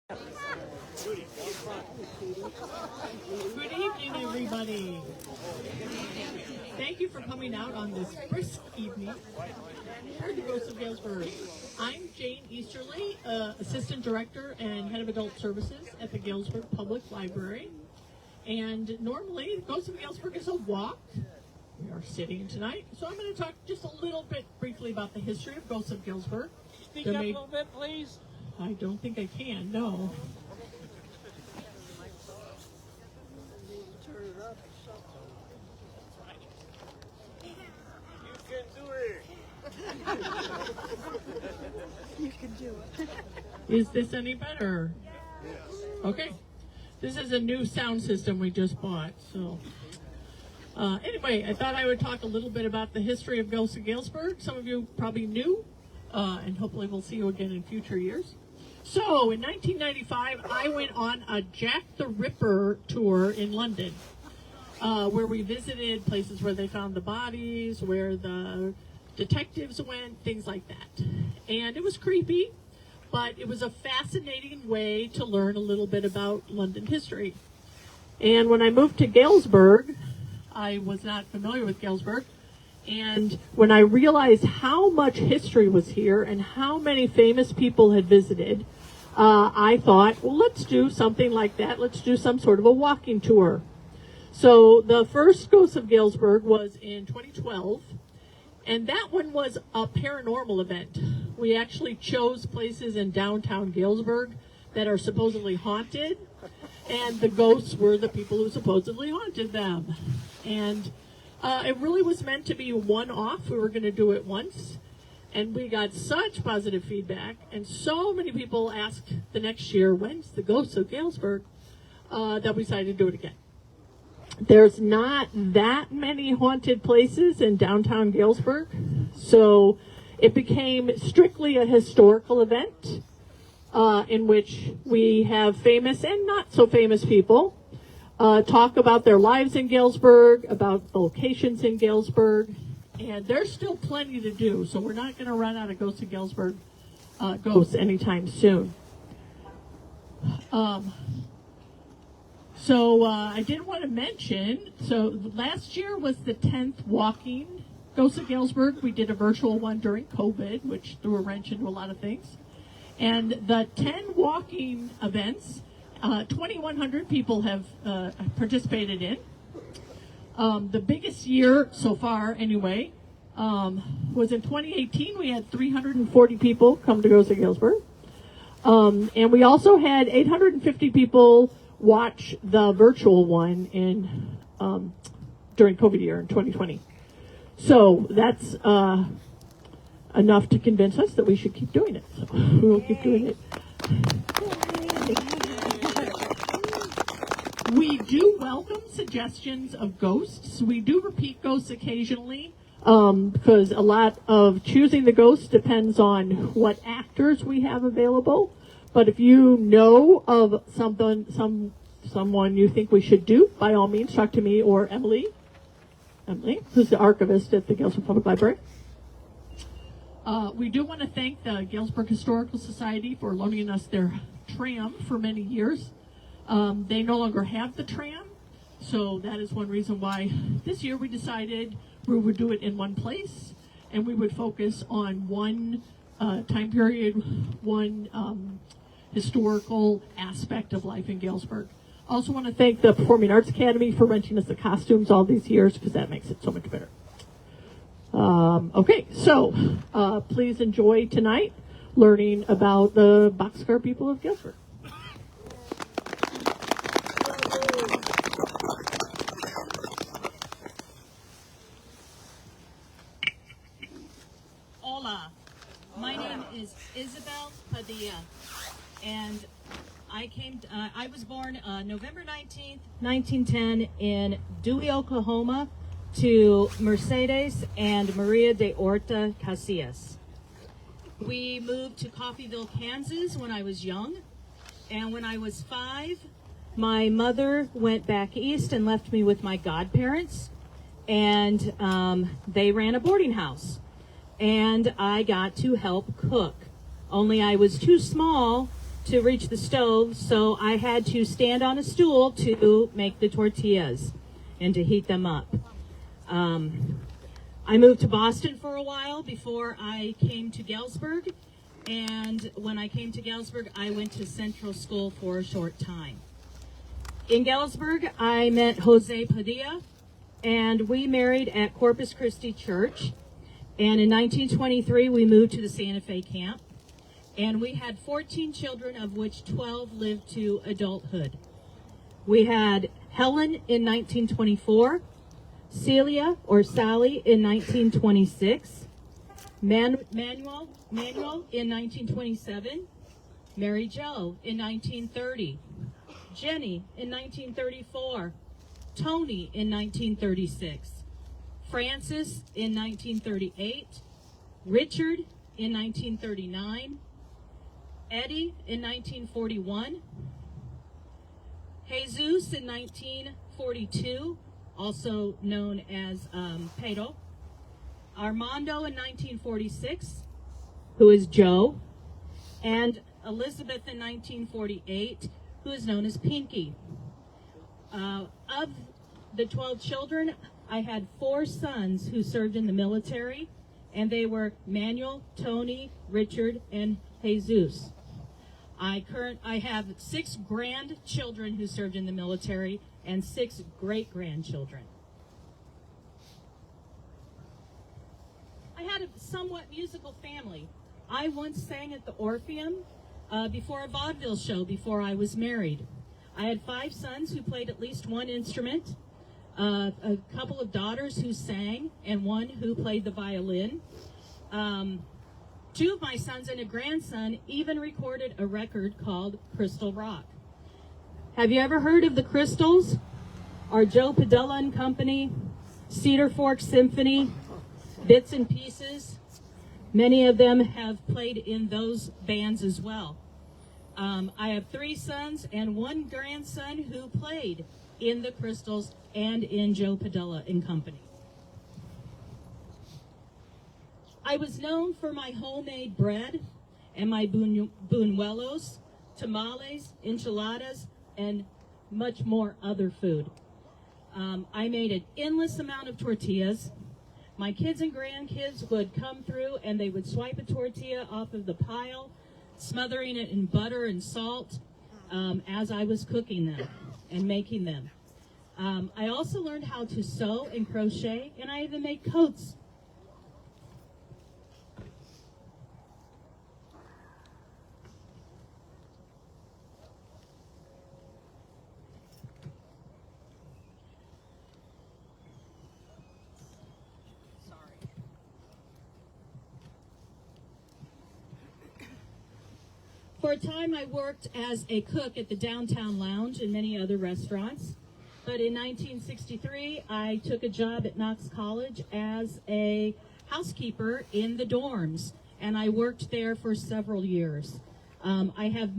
Good evening, everybody. Thank you for coming out on this brisk evening for the Ghosts of Galesburg. I'm Jane Easterly, Assistant Director and Head of Adult Services at the Galesburg Public Library. And normally, Ghosts of Galesburg is a walk. We are sitting tonight, so I'm going to talk just a little bit briefly about the history of Ghosts of Galesburg. Speak up a little bit, please. I don't think I can, no. Turn it up or something. You can do it. You can do it. Is this any better? Okay. This is a new sound system we just bought, so. Anyway, I thought I would talk a little bit about the history of Ghosts of Galesburg. Some of you probably knew, and hopefully we'll see you again in future years. So, in 1995, I went on a Jack the Ripper tour in London, where we visited places where they found the bodies, where the detectives went, things like that. And it was creepy, but it was a fascinating way to learn a little bit about London history. And when I moved to Galesburg, I was not familiar with Galesburg, and when I realized how much history was here and how many famous people had visited, I thought, well, let's do something like that. Let's do some sort of a walking tour. So the first Ghosts of Galesburg was in 2012, and that one was a paranormal event. We actually chose places in downtown Galesburg that are supposedly haunted, and the ghosts were the people who supposedly haunted them. And it really was meant to be one-off. We were going to do it once, and we got such positive feedback, and so many people asked the next year, when's the Ghosts of Galesburg, that we decided to do it again. There's not that many haunted places in downtown Galesburg, so it became strictly a historical event in which we have famous and not so famous people talk about their lives in Galesburg, about the locations in Galesburg, and there's still plenty to do, so we're not going to run out of Ghosts of Galesburg ghosts anytime soon. So I did want to mention, so last year was the 10th walking Ghosts of Galesburg. We did a virtual one during COVID, which threw a wrench into a lot of things. And the 10 walking events, 2,100 people have participated in. The biggest year so far, anyway, was in 2018. We had 340 people come to Ghosts of Galesburg. And we also had 850 people watch the virtual one in during COVID year in 2020. So that's enough to convince us that we should keep doing it. So we will keep doing it. We do welcome suggestions of ghosts. We do repeat ghosts occasionally because a lot of choosing the ghosts depends on what actors we have available. But if you know of someone you think we should do, by all means, talk to me or Emily, who's the archivist at the Galesburg Public Library. We do want to thank the Galesburg Historical Society for loaning us their tram for many years. They no longer have the tram, so that is one reason why this year we decided we would do it in one place, and we would focus on one time period, one historical aspect of life in Galesburg. Also want to thank the Performing Arts Academy for renting us the costumes all these years, because that makes it so much better. Okay, so please enjoy tonight learning about the boxcar people of Galesburg. Hola, my name is Isabel Padilla, and I was born November 19th, 1910 in Dewey, Oklahoma, to Mercedes and Maria de Horta Casillas. We moved to Coffeyville, Kansas when I was young, and when I was 5, my mother went back east and left me with my godparents, and they ran a boarding house, and I got to help cook. Only I was too small to reach the stove, so I had to stand on a stool to make the tortillas and to heat them up. I moved to Boston for a while before I came to Galesburg, and when I came to Galesburg, I went to Central School for a short time. In Galesburg, I met Jose Padilla, and we married at Corpus Christi Church. And in 1923, we moved to the Santa Fe camp. And we had 14 children, of which 12 lived to adulthood. We had Helen in 1924, Celia or Sally in 1926, Manuel in 1927, Mary Jo in 1930, Jenny in 1934, Tony in 1936, Francis in 1938, Richard in 1939, Eddie in 1941, Jesus in 1942, also known as Pedro, Armando in 1946, who is Joe, and Elizabeth in 1948, who is known as Pinky. Of the 12 children, I had 4 sons who served in the military, and they were Manuel, Tony, Richard, and Jesus. I have 6 grandchildren who served in the military and 6 great-grandchildren. I had a somewhat musical family. I once sang at the Orpheum before a vaudeville show before I was married. I had 5 sons who played at least one instrument, a couple of daughters who sang, and 1 who played the violin. 2 of my sons and a grandson even recorded a record called Crystal Rock. Have you ever heard of the Crystals? Or Joe Padilla and Company, Cedar Fork Symphony, Bits and Pieces? Many of them have played in those bands as well. I have 3 sons and 1 grandson who played in the Crystals and in Joe Padilla and Company. I was known for my homemade bread and my buñuelos, tamales, enchiladas, and much more other food. I made an endless amount of tortillas. My kids and grandkids would come through and they would swipe a tortilla off of the pile, smothering it in butter and salt as I was cooking them and making them. I also learned how to sew and crochet, and I even made coats. For a time, I worked as a cook at the Downtown Lounge and many other restaurants. But in 1963, I took a job at Knox College as a housekeeper in the dorms, and I worked there for several years. I have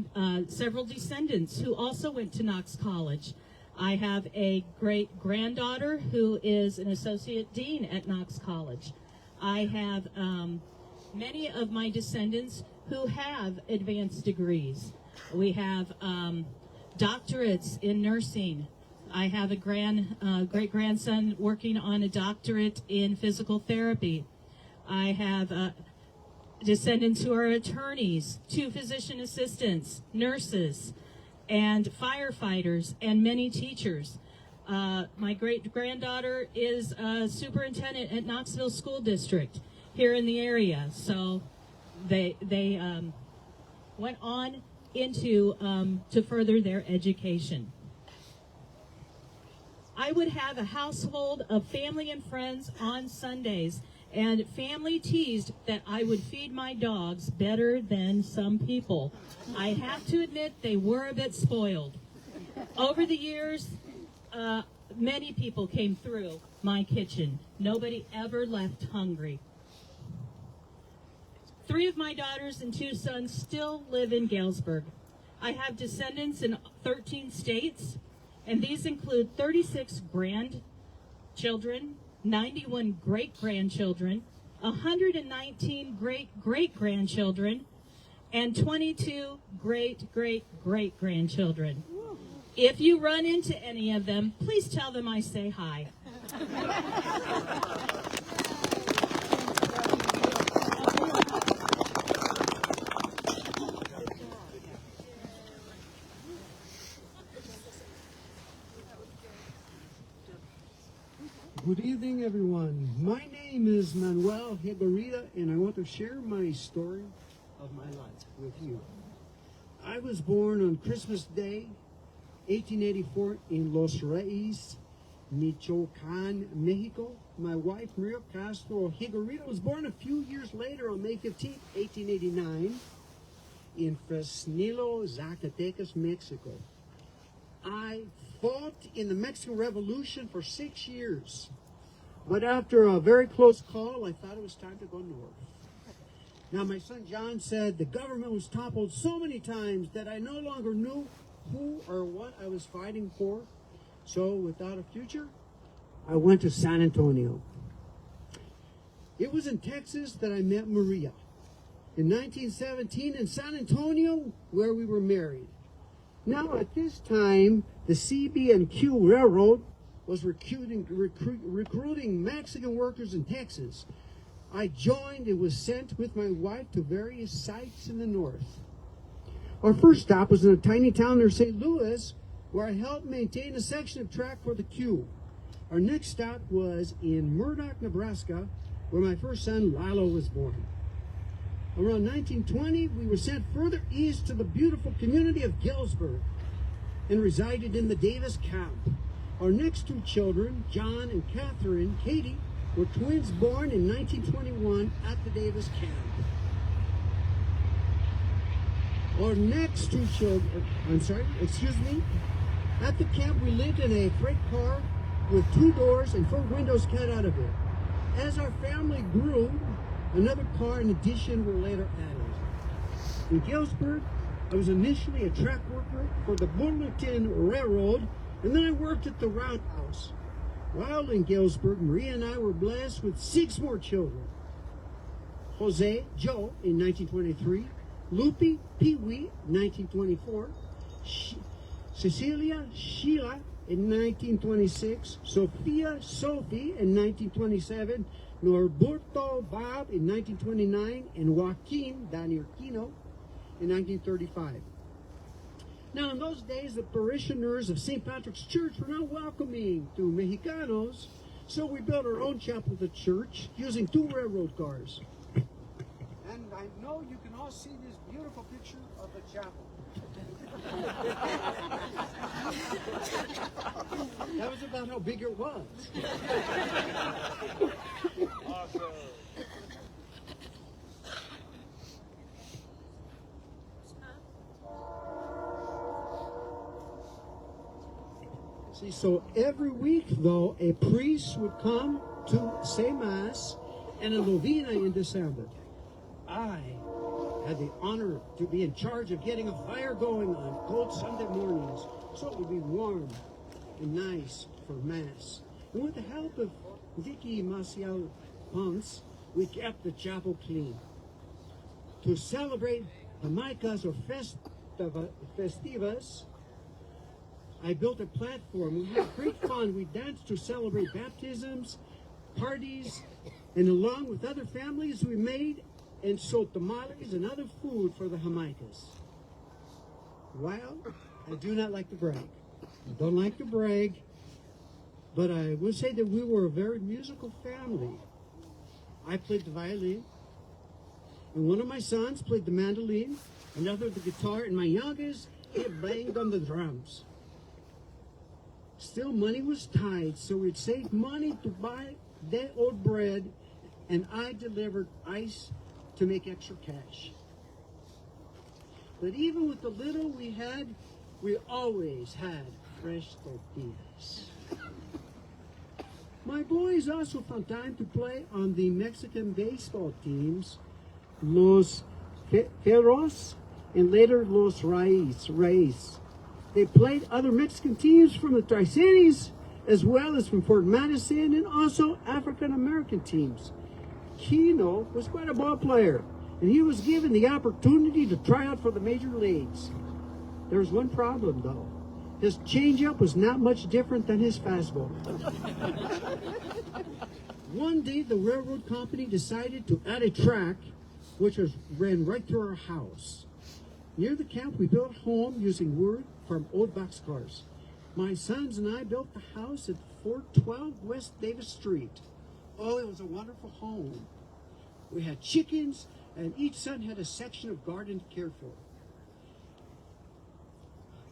several descendants who also went to Knox College. I have a great-granddaughter who is an associate dean at Knox College. I have many of my descendants who have advanced degrees. We have doctorates in nursing. I have a great-grandson working on a doctorate in physical therapy. I have descendants who are attorneys, 2 physician assistants, nurses, and firefighters, and many teachers. My great-granddaughter is a superintendent at Knoxville School District here in the area. So they went on into to further their education. I would have a household of family and friends on Sundays, and family teased that I would feed my dogs better than some people. I have to admit they were a bit spoiled. Over the years, many people came through my kitchen. Nobody ever left hungry. 3 of my daughters and 2 sons still live in Galesburg. I have descendants in 13 states, and these include 36 grandchildren, 91 great-grandchildren, 119 great-great-grandchildren, and 22 great-great-great-grandchildren. If you run into any of them, please tell them I say hi. Good evening, everyone. My name is Manuel Higuerita, and I want to share my story of my life with you. I was born on Christmas Day, 1884, in Los Reyes, Michoacán, Mexico. My wife, Maria Castro Higuerita, was born a few years later on May 15, 1889, in Fresnillo, Zacatecas, Mexico. I fought in the Mexican Revolution for 6 years. But after a very close call, I thought it was time to go north. Now, my son John said the government was toppled so many times that I no longer knew who or what I was fighting for. So, without a future, I went to San Antonio. It was in Texas that I met Maria. In 1917 in San Antonio, where we were married. Now, at this time, the CB&Q Railroad was recruiting Mexican workers in Texas. I joined and was sent with my wife to various sites in the north. Our first stop was in a tiny town near St. Louis, where I helped maintain a section of track for the Q. Our next stop was in Murdoch, Nebraska, where my first son, Lalo, was born. Around 1920, we were sent further east to the beautiful community of Galesburg and resided in the Davis camp. Our next two children, John and Catherine, Katie, were twins born in 1921 at the Davis camp. Our next two children, at the camp we lived in a freight car with 2 doors and 4 windows cut out of it. As our family grew, another car in addition were later added. In Galesburg, I was initially a track worker for the Burlington Railroad, and then I worked at the roundhouse. While in Galesburg, Maria and I were blessed with 6 more children. Jose, Joe, in 1923, Lupe, Pee-wee, 1924, Cecilia, Sheila, in 1926, Sophia, Sophie, in 1927, Norberto, Bob, in 1929, and Joaquin, Daniel Quino, in 1935. Now, in those days, the parishioners of St. Patrick's Church were not welcoming to Mexicanos, so we built our own chapel at the church using 2 railroad cars. And I know you can all see this beautiful picture of the chapel. That was about how big it was. Awesome. See, so every week, though, a priest would come to say Mass and a novena in December. I had the honor to be in charge of getting a fire going on cold Sunday mornings so it would be warm and nice for Mass. And with the help of Vicky Maciel Ponce, we kept the chapel clean. To celebrate Jamaicas or Festivas, I built a platform. We had great fun. We danced to celebrate baptisms, parties, and along with other families, we made and sold tamales and other food for the Jamaicas. Well, I do not like to brag. I don't like to brag, but I would say that we were a very musical family. I played the violin, and one of my sons played the mandolin, another the guitar, and my youngest, he banged on the drums. Still, money was tight, so we'd save money to buy that old bread, and I delivered ice to make extra cash. But even with the little we had, we always had fresh tortillas. My boys also found time to play on the Mexican baseball teams, Los Ferros, and later Los Reyes. They played other Mexican teams from the Tri-Cities, as well as from Fort Madison, and also African-American teams. Kino was quite a ball player. and he was given the opportunity to try out for the major leagues. There was one problem, though. His changeup was not much different than his fastball. One day, the railroad company decided to add a track which ran right through our house. Near the camp, we built a home using wood from old boxcars. My sons and I built the house at 412 West Davis Street. Oh, it was a wonderful home. We had chickens, and each son had a section of garden to care for.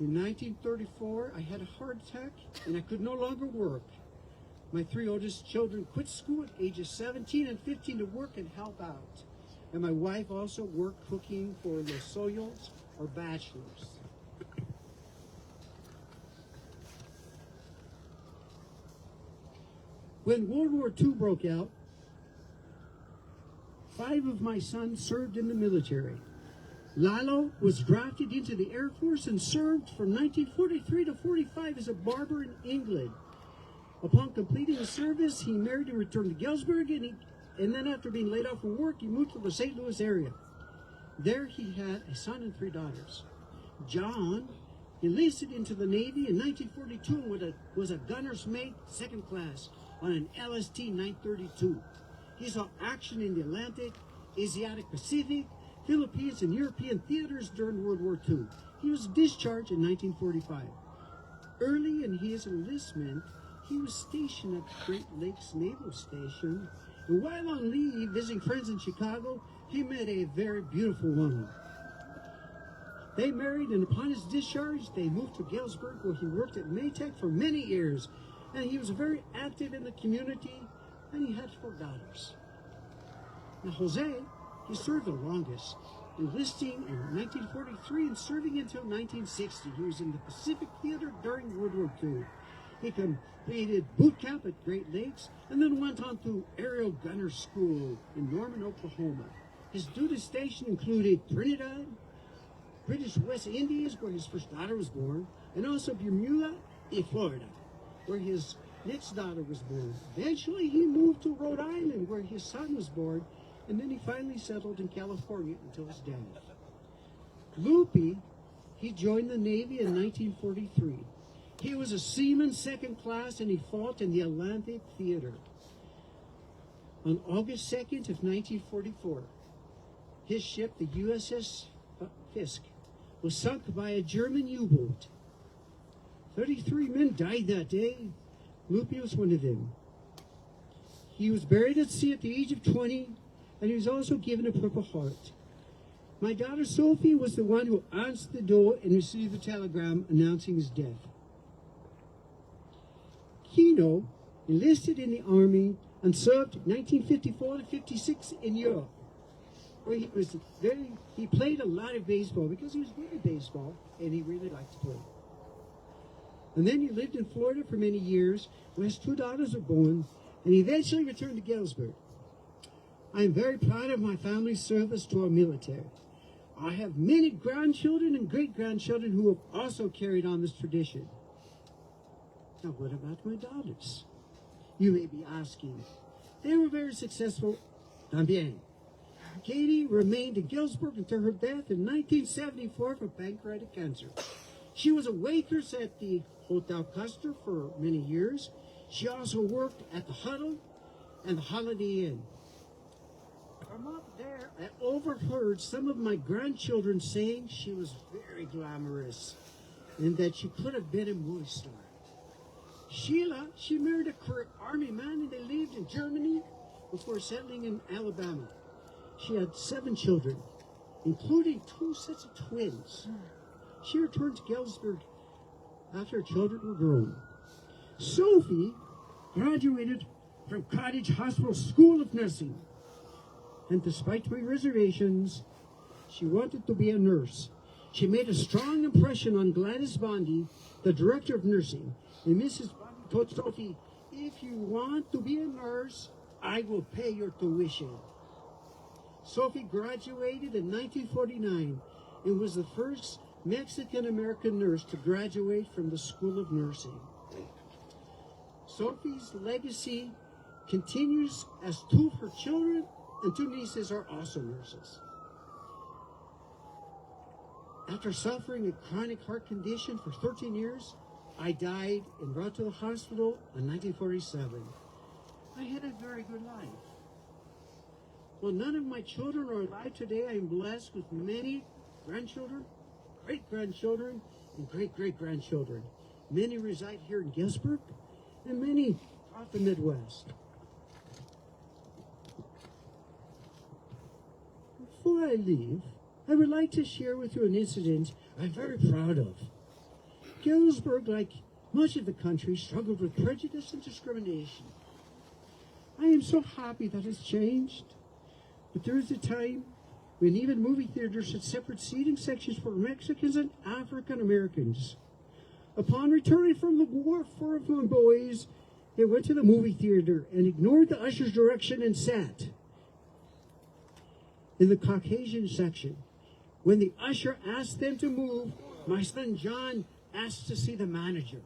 In 1934, I had a heart attack, and I could no longer work. My three oldest children quit school at ages 17 and 15 to work and help out. And my wife also worked cooking for los soyos, or bachelors. When World War II broke out, 5 of my sons served in the military. Lalo was drafted into the Air Force and served from 1943 to 45 as a barber in England. Upon completing his service, he married and returned to Galesburg, and then after being laid off from work, he moved to the St. Louis area. There he had a son and 3 daughters. John enlisted into the Navy in 1942 and was a gunner's mate, 2nd class, on an LST 932. He saw action in the Atlantic, Asiatic Pacific, Philippines, and European theaters during World War II. He was discharged in 1945. Early in his enlistment, he was stationed at Great Lakes Naval Station, and while on leave visiting friends in Chicago, he met a very beautiful woman. They married, and upon his discharge, they moved to Galesburg, where he worked at Maytech for many years, and he was very active in the community, and he had 4 daughters. Now, Jose, he served the longest, enlisting in 1943 and serving until 1960. He was in the Pacific Theater during World War II. He completed boot camp at Great Lakes and then went on to Aerial Gunner School in Norman, Oklahoma. His duty station included Trinidad, British West Indies, where his first daughter was born, and also Bermuda and Florida, where his next daughter was born. Eventually, he moved to Rhode Island, where his son was born, and then he finally settled in California until his death. Loopy, he joined the Navy in 1943. He was a seaman 2nd class, and he fought in the Atlantic Theater. On August 2nd of 1944, his ship, the USS Fisk, was sunk by a German U-boat. 33 men died that day. Loopy was one of them. He was buried at sea at the age of 20, and he was also given a Purple Heart. My daughter Sophie was the one who answered the door and received the telegram announcing his death. Kino enlisted in the Army and served 1954 to 56 in Europe, where he played a lot of baseball because he was good at baseball and he really liked to play. And then he lived in Florida for many years, where his 2 daughters were born, and he eventually returned to Galesburg. I am very proud of my family's service to our military. I have many grandchildren and great-grandchildren who have also carried on this tradition. Now, what about my daughters? You may be asking. They were very successful. También. Katie remained in Galesburg until her death in 1974 from pancreatic cancer. She was a waitress at the Hotel Custer for many years. She also worked at the Huddle and the Holiday Inn. From up there, I overheard some of my grandchildren saying she was very glamorous and that she could have been a movie star. Sheila, she married a career Army man, and they lived in Germany before settling in Alabama. She had 7 children, including 2 sets of twins. She returned to Galesburg after her children were grown. Sophie graduated from Cottage Hospital School of Nursing, and despite my reservations, she wanted to be a nurse. She made a strong impression on Gladys Bondi, the director of nursing, and Mrs. Bondi told Sophie, "If you want to be a nurse, I will pay your tuition." Sophie graduated in 1949 and was the first Mexican-American nurse to graduate from the School of Nursing. Sophie's legacy continues as 2 of her children and 2 nieces are also nurses. After suffering a chronic heart condition for 13 years, I died and brought to the hospital in 1947. I had a very good life. Well, none of my children are alive today. I am blessed with many grandchildren, great-grandchildren, and great-great-grandchildren. Many reside here in Galesburg, and many throughout the Midwest. Before I leave, I would like to share with you an incident I'm very proud of. Galesburg, like much of the country, struggled with prejudice and discrimination. I am so happy that it's changed. But there was a time when even movie theaters had separate seating sections for Mexicans and African Americans. Upon returning from the war, 4 of my boys, they went to the movie theater and ignored the usher's direction and sat in the Caucasian section. When the usher asked them to move, my son John asked to see the manager.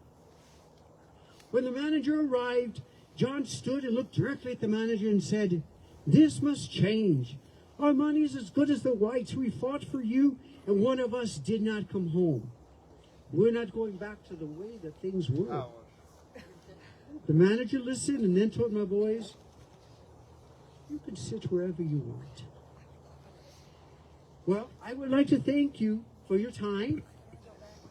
When the manager arrived, John stood and looked directly at the manager and said, "This must change. Our money is as good as the whites. We fought for you, and one of us did not come home. We're not going back to the way that things were." The manager listened and then told my boys, "You can sit wherever you want." Well, I would like to thank you for your time.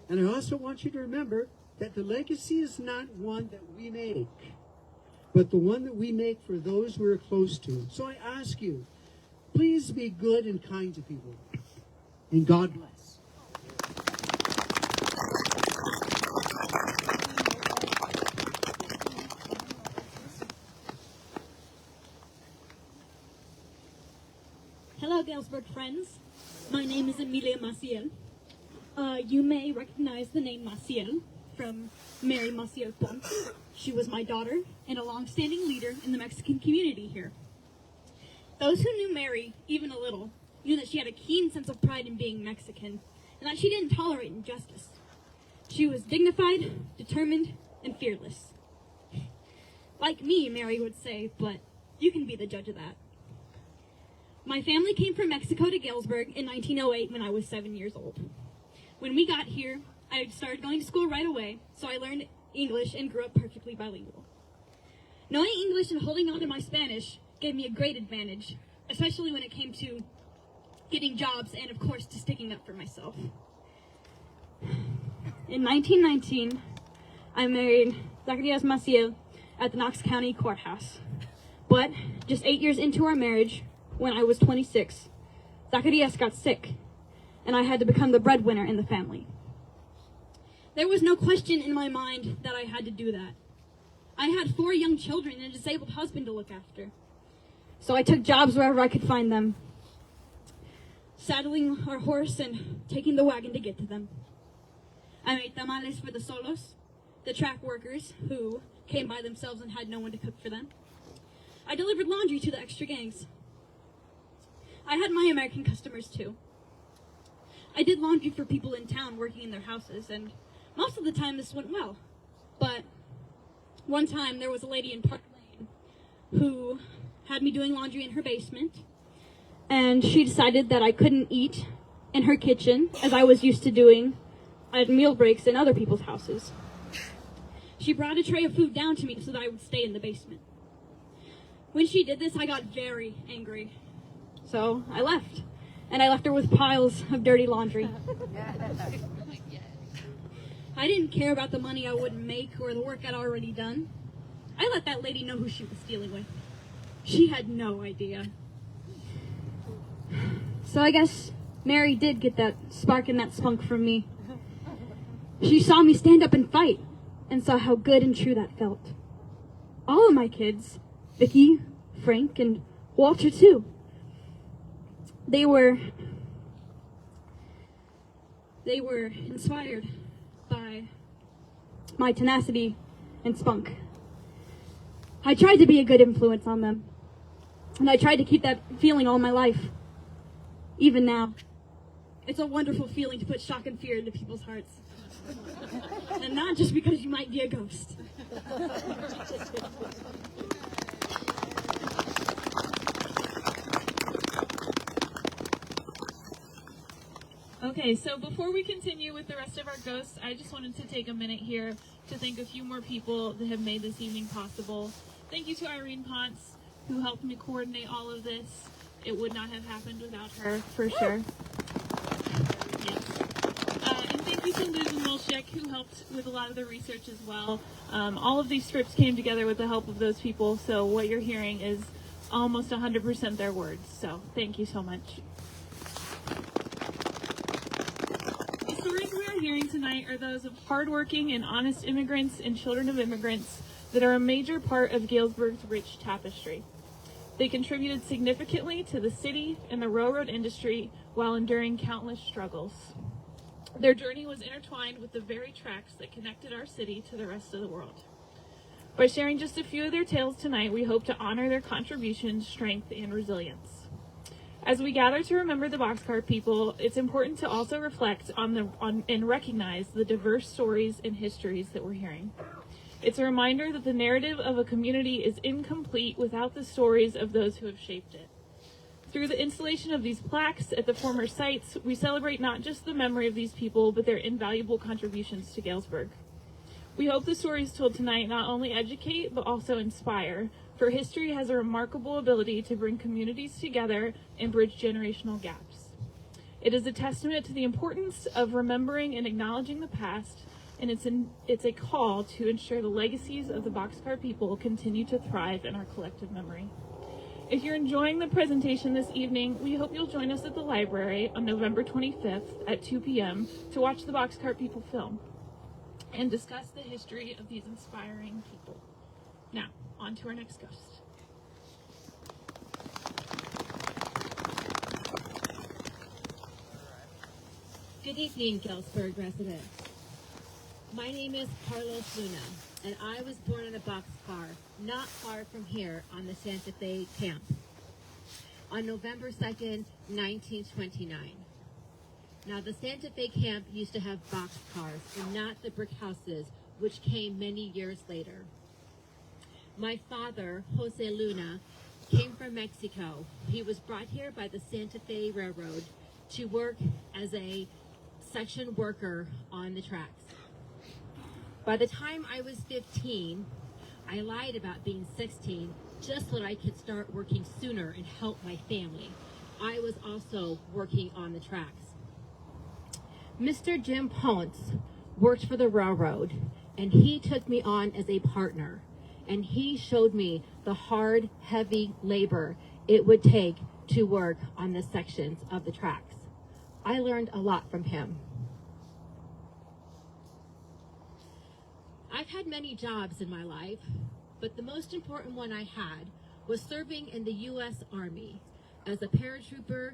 And I also want you to remember that the legacy is not one that we make, but the one that we make for those we're close to. So I ask you, please be good and kind to people. And God bless. Hello, Galesburg friends. My name is Emilia Maciel. You may recognize the name Maciel from Mary Maciel Pons. She was my daughter and a long-standing leader in the Mexican community here. Those who knew Mary, even a little, knew that she had a keen sense of pride in being Mexican and that she didn't tolerate injustice. She was dignified, determined, and fearless. Like me, Mary would say, but you can be the judge of that. My family came from Mexico to Galesburg in 1908 when I was 7 years old. When we got here, I started going to school right away, so I learned English and grew up perfectly bilingual. Knowing English and holding on to my Spanish gave me a great advantage, especially when it came to getting jobs and, of course, to sticking up for myself. In 1919, I married Zacarias Maciel at the Knox County Courthouse. But just 8 years into our marriage, when I was 26, Zacarias got sick, and I had to become the breadwinner in the family. There was no question in my mind that I had to do that. I had 4 young children and a disabled husband to look after. So I took jobs wherever I could find them, saddling our horse and taking the wagon to get to them. I made tamales for the solos, the track workers who came by themselves and had no one to cook for them. I delivered laundry to the extra gangs. I had my American customers too. I did laundry for people in town working in their houses, and most of the time this went well. But one time there was a lady in Park Lane who had me doing laundry in her basement, and she decided that I couldn't eat in her kitchen as I was used to doing at meal breaks in other people's houses. She brought a tray of food down to me so that I would stay in the basement. When she did this, I got very angry. So I left, and I left her with piles of dirty laundry. I didn't care about the money I wouldn't make or the work I'd already done. I let that lady know who she was dealing with. She had no idea. So I guess Mary did get that spark and that spunk from me. She saw me stand up and fight, and saw how good and true that felt. All of my kids, Vicky, Frank, and Walter too, they were inspired by my tenacity and spunk. I tried to be a good influence on them, and I tried to keep that feeling all my life, even now. It's a wonderful feeling to put shock and fear into people's hearts. And not just because you might be a ghost. Okay. Okay, so before we continue with the rest of our ghosts, I just wanted to take a minute here to thank a few more people that have made this evening possible. Thank you to Irene Ponce, who helped me coordinate all of this. It would not have happened without her, for sure. Yes. And thank you to Liz and Milchek, who helped with a lot of the research as well. All of these scripts came together with the help of those people, so what you're hearing is almost 100% their words, so thank you so much. The stories we are hearing tonight are those of hardworking and honest immigrants and children of immigrants that are a major part of Galesburg's rich tapestry. They contributed significantly to the city and the railroad industry while enduring countless struggles. Their journey was intertwined with the very tracks that connected our city to the rest of the world. By sharing just a few of their tales tonight, we hope to honor their contributions, strength, and resilience. As we gather to remember the boxcar people, it's important to also reflect on and recognize the diverse stories and histories that we're hearing. It's a reminder that the narrative of a community is incomplete without the stories of those who have shaped it. Through the installation of these plaques at the former sites, we celebrate not just the memory of these people, but their invaluable contributions to Galesburg. We hope the stories told tonight not only educate, but also inspire, for history has a remarkable ability to bring communities together and bridge generational gaps. It is a testament to the importance of remembering and acknowledging the past, and it's a call to ensure the legacies of the boxcar people continue to thrive in our collective memory. If you're enjoying the presentation this evening, we hope you'll join us at the library on November 25th at 2 p.m. to watch the boxcar people film and discuss the history of these inspiring people. Now, on to our next ghost. Good evening, Galesburg residents. My name is Carlos Luna, and I was born in a boxcar not far from here on the Santa Fe camp on November 2nd, 1929. Now, the Santa Fe camp used to have boxcars and not the brick houses, which came many years later. My father, Jose Luna, came from Mexico. He was brought here by the Santa Fe Railroad to work as a section worker on the tracks. By the time I was 15, I lied about being 16 just so that I could start working sooner and help my family. I was also working on the tracks. Mr. Jim Ponce worked for the railroad, and he took me on as a partner, and he showed me the hard, heavy labor it would take to work on the sections of the tracks. I learned a lot from him. I've had many jobs in my life, but the most important one I had was serving in the U.S. Army as a paratrooper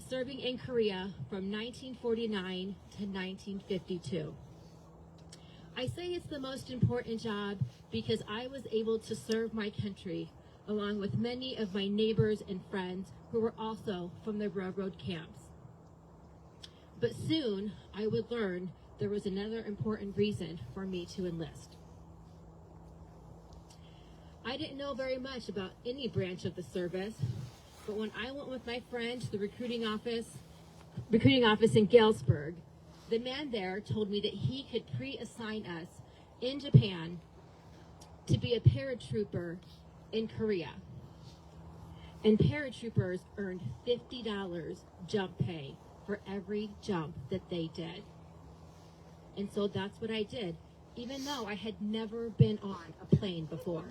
serving in Korea from 1949 to 1952. I say it's the most important job because I was able to serve my country along with many of my neighbors and friends who were also from the railroad camps. But soon I would learn there was another important reason for me to enlist. I didn't know very much about any branch of the service, but when I went with my friend to the recruiting office in Galesburg, the man there told me that he could pre-assign us in Japan to be a paratrooper in Korea. And paratroopers earned $50 jump pay for every jump that they did. And so that's what I did, even though I had never been on a plane before.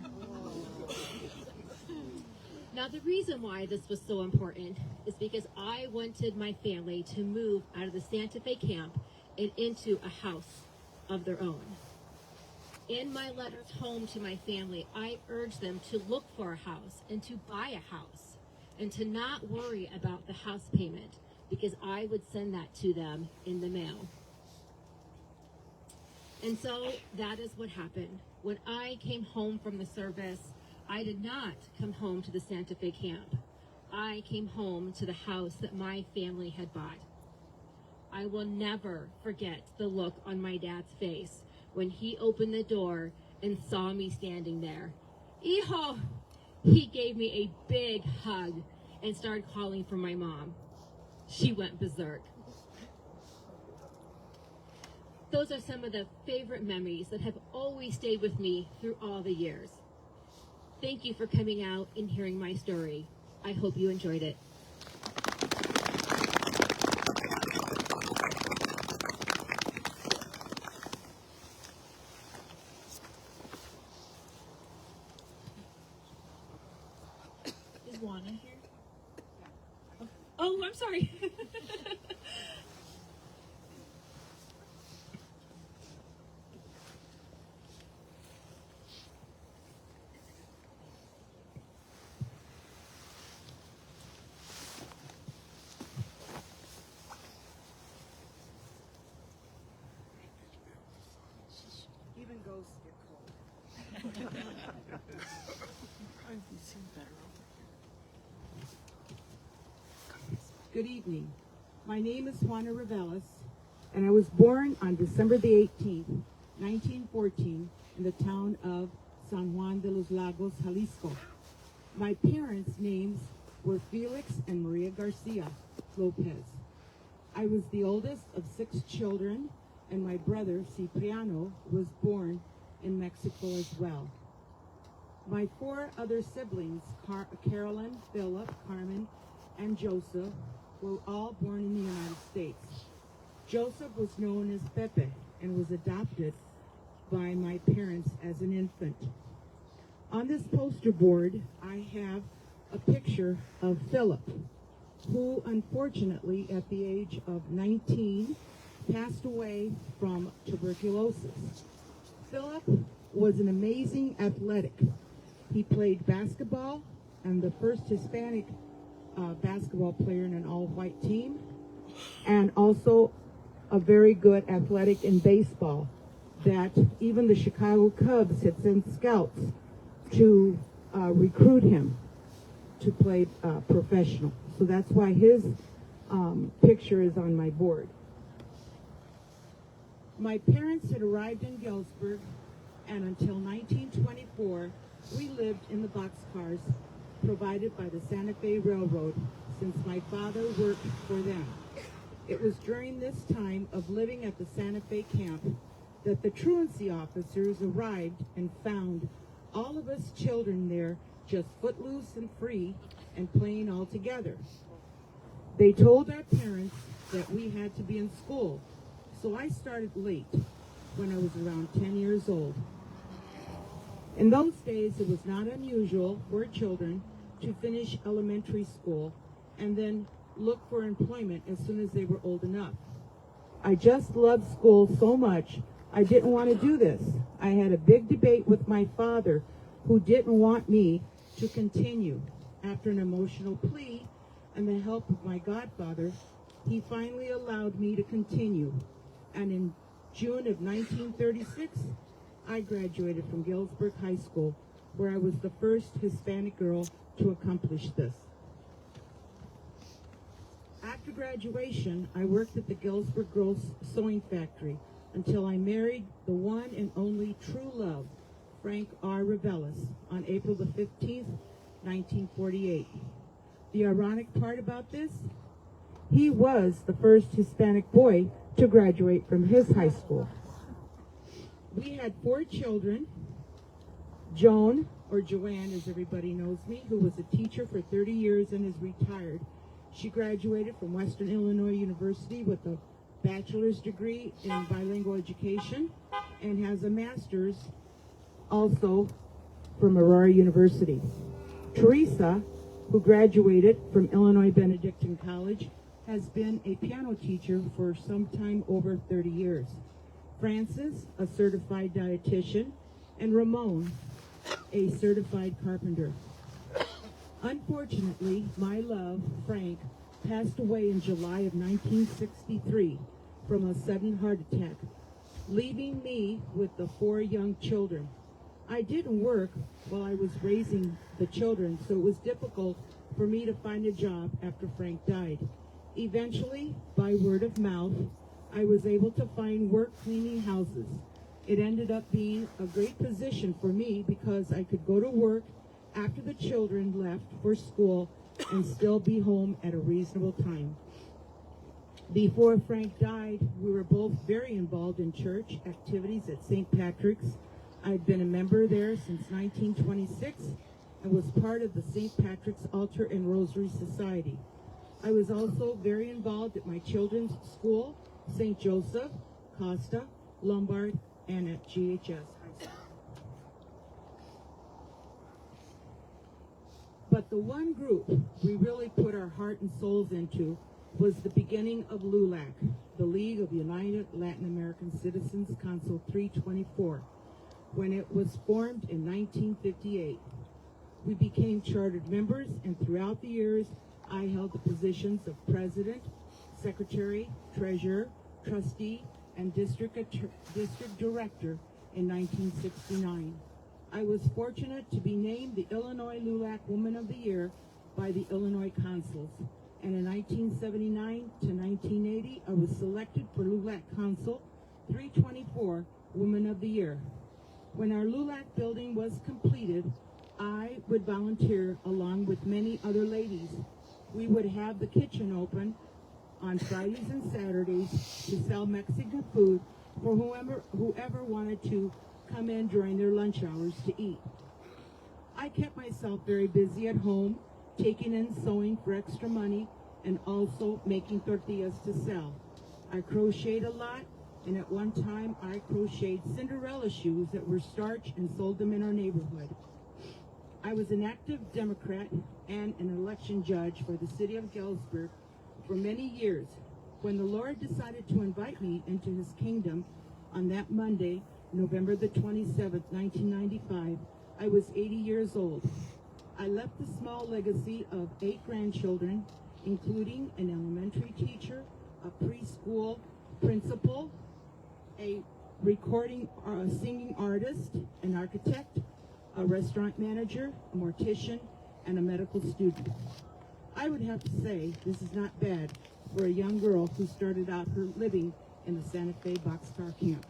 Now, the reason why this was so important is because I wanted my family to move out of the Santa Fe camp and into a house of their own. In my letters home to my family, I urged them to look for a house and to buy a house and to not worry about the house payment because I would send that to them in the mail. And so that is what happened. When I came home from the service, I did not come home to the Santa Fe camp. I came home to the house that my family had bought. I will never forget the look on my dad's face when he opened the door and saw me standing there. Hijo! He gave me a big hug and started calling for my mom. she went berserk. Those are some of the favorite memories that have always stayed with me through all the years. Thank you for coming out and hearing my story. I hope you enjoyed it. Is Juana here? Oh, I'm sorry. Even ghosts get cold. Good evening. My name is Juana Reveles, and I was born on December the 18th, 1914, in the town of San Juan de los Lagos, Jalisco. My parents' names were Felix and Maria Garcia Lopez. I was the oldest of 6 children, and my brother, Cipriano, was born in Mexico as well. My 4 other siblings, Carolyn, Philip, Carmen, and Joseph, were all born in the United States. Joseph was known as Pepe and was adopted by my parents as an infant. On this poster board, I have a picture of Philip, who unfortunately at the age of 19 passed away from tuberculosis. Philip was an amazing athletic. He played basketball and the first Hispanic basketball player in an all-white team, and also a very good athletic in baseball that even the Chicago Cubs had sent scouts to recruit him to play professional. So that's why his picture is on my board. My parents had arrived in Galesburg, and until 1924, we lived in the boxcars provided by the Santa Fe Railroad, since my father worked for them. It was during this time of living at the Santa Fe camp that the truancy officers arrived and found all of us children there just footloose and free and playing all together. They told our parents that we had to be in school, so I started late when I was around 10 years old. In those days, it was not unusual for children to finish elementary school and then look for employment as soon as they were old enough. I just loved school so much, I didn't want to do this. I had a big debate with my father, who didn't want me to continue. After an emotional plea and the help of my godfather, he finally allowed me to continue. And in June of 1936, I graduated from Galesburg High School, where I was the first Hispanic girl to accomplish this. After graduation, I worked at the Galesburg Girls Sewing Factory until I married the one and only true love, Frank R. Reveles, on April the 15th, 1948. The ironic part about this, he was the first Hispanic boy to graduate from his high school. We had 4 children. Joan, or Joanne as everybody knows me, who was a teacher for 30 years and is retired. She graduated from Western Illinois University with a bachelor's degree in bilingual education and has a master's also from Aurora University. Teresa, who graduated from Illinois Benedictine College, has been a piano teacher for some time over 30 years. Francis, a certified dietitian, and Ramon, a certified carpenter. Unfortunately, my love, Frank, passed away in July of 1963 from a sudden heart attack, leaving me with the 4 young children. I didn't work while I was raising the children, so it was difficult for me to find a job after Frank died. Eventually, by word of mouth, I was able to find work cleaning houses. It ended up being a great position for me because I could go to work after the children left for school and still be home at a reasonable time. Before Frank died, we were both very involved in church activities at St. Patrick's. I'd been a member there since 1926 and was part of the St. Patrick's Altar and Rosary Society. I was also very involved at my children's school, St. Joseph, Costa, Lombard, and at GHS High School. But the one group we really put our heart and souls into was the beginning of LULAC, the League of United Latin American Citizens, Council 324, when it was formed in 1958. We became chartered members, and throughout the years, I held the positions of president, secretary, treasurer, trustee, and district director in 1969. I was fortunate to be named the Illinois LULAC Woman of the Year by the Illinois Consuls. And in 1979 to 1980, I was selected for LULAC Council 324 Woman of the Year. When our LULAC building was completed, I would volunteer along with many other ladies. We would have the kitchen open on Fridays and Saturdays to sell Mexican food for whoever wanted to come in during their lunch hours to eat. I kept myself very busy at home, taking in sewing for extra money and also making tortillas to sell. I crocheted a lot, and at one time I crocheted Cinderella shoes that were starched and sold them in our neighborhood. I was an active Democrat and an election judge for the city of Galesburg for many years. When the Lord decided to invite me into his kingdom on that Monday, November the 27th, 1995, I was 80 years old. I left a small legacy of 8 grandchildren, including an elementary teacher, a preschool principal, a singing artist, an architect, a restaurant manager, a mortician, and a medical student. I would have to say this is not bad for a young girl who started out her living in the Santa Fe boxcar camp.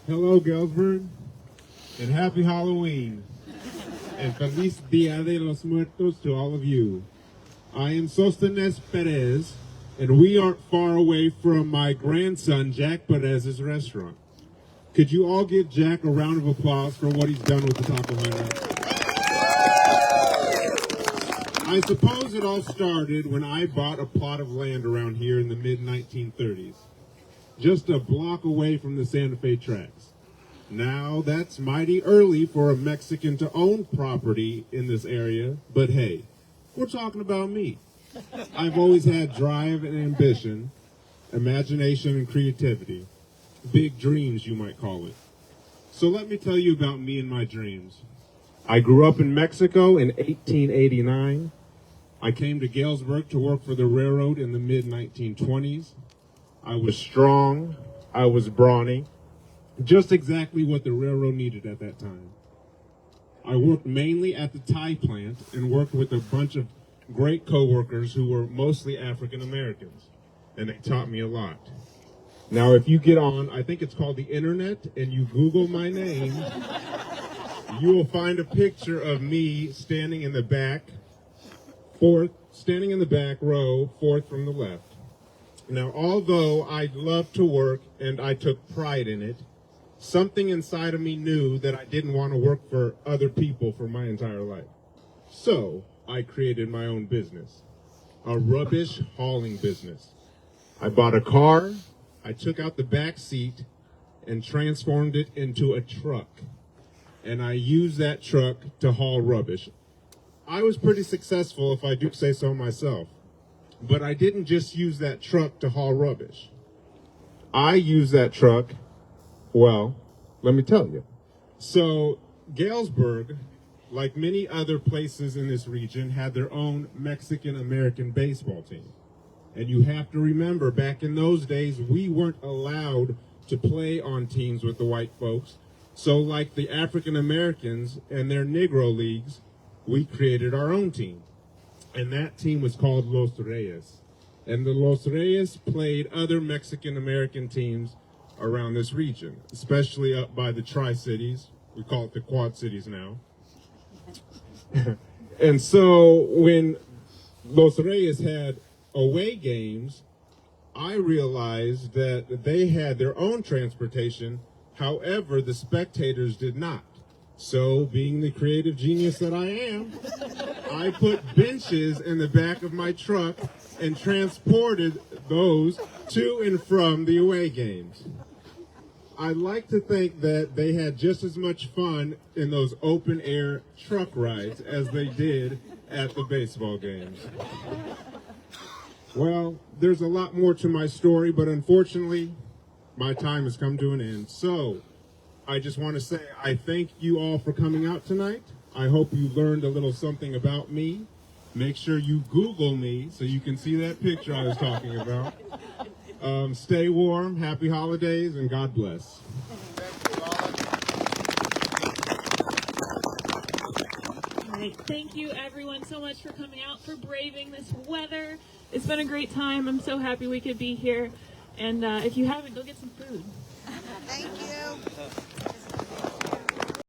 Hello, Galesburg, and happy Halloween, and Feliz Dia de los Muertos to all of you. I am Sostenes Perez, and we aren't far away from my grandson, Jack Perez's restaurant. Could you all give Jack a round of applause for what he's done with the taco menu? I suppose it all started when I bought a plot of land around here in the mid-1930s. Just a block away from the Santa Fe tracks. Now, that's mighty early for a Mexican to own property in this area, but hey, we're talking about me. I've always had drive and ambition, imagination and creativity. Big dreams, you might call it. So let me tell you about me and my dreams. I grew up in Mexico in 1889. I came to Galesburg to work for the railroad in the mid-1920s. I was strong, I was brawny, just exactly what the railroad needed at that time. I worked mainly at the tie plant and worked with a bunch of great co-workers who were mostly African Americans, and they taught me a lot. Now, if you get on, I think it's called the internet, and you Google my name, you will find a picture of me standing in the back row, fourth from the left. Now, although I loved to work and I took pride in it, something inside of me knew that I didn't want to work for other people for my entire life. So, I created my own business, a rubbish hauling business. I bought a car, I took out the back seat and transformed it into a truck. And I used that truck to haul rubbish. I was pretty successful, if I do say so myself. But I didn't just use that truck to haul rubbish. I used that truck, well, let me tell you. So, Galesburg, like many other places in this region, had their own Mexican-American baseball team. And you have to remember, back in those days, we weren't allowed to play on teams with the white folks. So like the African Americans and their Negro leagues, we created our own team. And that team was called Los Reyes. And the Los Reyes played other Mexican-American teams around this region, especially up by the Tri-Cities. We call it the Quad Cities now. And so when Los Reyes had away games, I realized that they had their own transportation. However, the spectators did not. So, being the creative genius that I am, I put benches in the back of my truck and transported those to and from the away games. I like to think that they had just as much fun in those open air truck rides as they did at the baseball games. Well, there's a lot more to my story, but unfortunately, my time has come to an end. So, I just want to say I thank you all for coming out tonight. I hope you learned a little something about me. Make sure you Google me so you can see that picture I was talking about. Stay warm, happy holidays, and God bless. All right, thank you everyone so much for coming out, for braving this weather. It's been a great time. I'm so happy we could be here. And if you haven't, go get some food. Thank you.